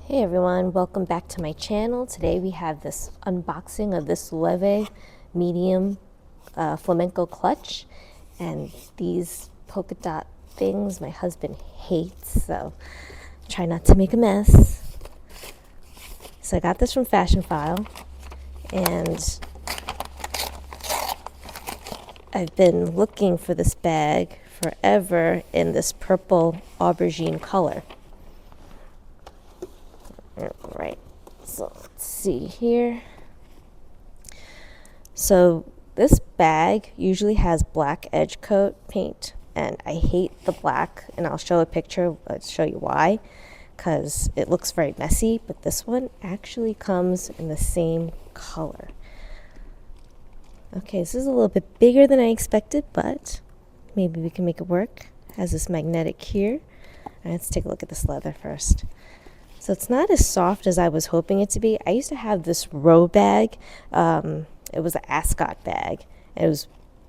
Hey everyone, welcome back to my channel. Today we have this unboxing of this Loewe medium flamenco clutch, and these polka dot things my husband hates, so try not to make a mess. So I got this from Fashion File, and I've been looking for this bag forever in this purple aubergine color. Right, so let's see here. So this bag usually has black edge coat paint, and I hate the black, and I'll show a picture. Let's show you why, because it looks very messy, but this one actually comes in the same color. Okay, this is a little bit bigger than I expected, but maybe we can make it work. It has this magnetic here. Let's take a look at this leather first. So it's not as soft as I was hoping it to be. I used to have this Loewe bag. It was an ascot bag. It was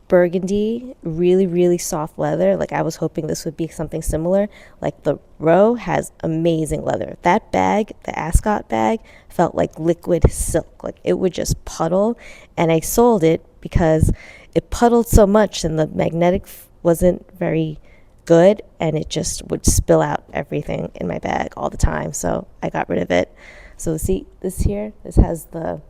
burgundy, really, really soft leather. Like I was hoping this would be something similar. Like the Loewe has amazing leather. That bag, the ascot bag, felt like liquid silk. Like it would just puddle. And I sold it because it puddled so much and the magnetic wasn't very good, and it just would spill out everything in my bag all the time, so I got rid of it. So see this here, this has the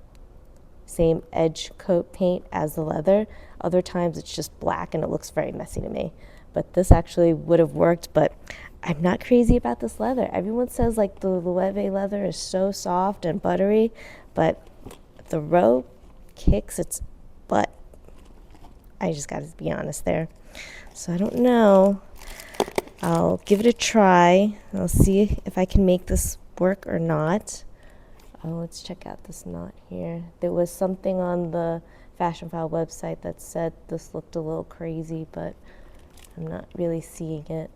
same edge coat paint as the leather. Other times it's just black and it looks very messy to me, but this actually would have worked. But I'm not crazy about this leather. Everyone says like the Loewe leather is so soft and buttery, but the Loewe kicks its butt. I just gotta be honest there. So I don't know. I'll give it a try. I'll see if I can make this work or not. Let's check out this knot here. There was something on the Fashion File website that said this looked a little crazy, but I'm not really seeing it.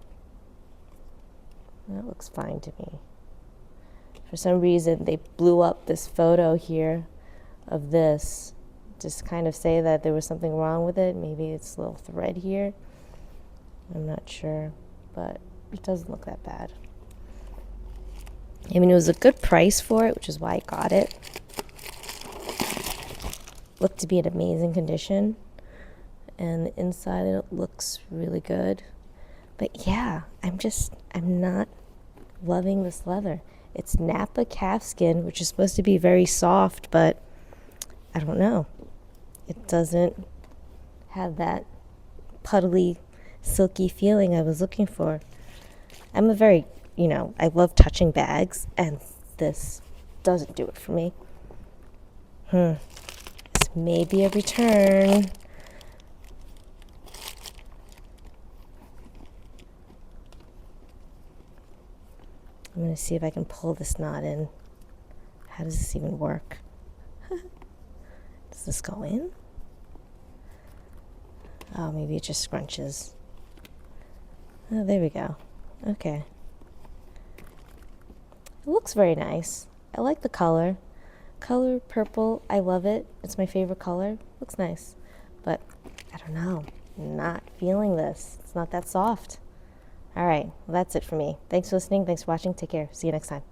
That looks fine to me. For some reason, they blew up this photo here of this. Just kind of say that there was something wrong with it. Maybe it's a little thread here. I'm not sure, but it doesn't look that bad. I mean, it was a good price for it, which is why I got it. Looked to be in amazing condition, and the inside of it looks really good. But yeah, I'm not loving this leather. It's nappa calfskin, which is supposed to be very soft, but I don't know. It doesn't have that puddly, silky feeling I was looking for. I'm a very, I love touching bags, and this doesn't do it for me. This may be a return. I'm going to see if I can pull this knot in. How does this even work? Does this go in? Oh, maybe it just scrunches. Oh, there we go. Okay. It looks very nice. I like the color. Color purple, I love it. It's my favorite color. Looks nice. But I don't know. I'm not feeling this. It's not that soft. All right. Well, that's it for me. Thanks for listening. Thanks for watching. Take care. See you next time.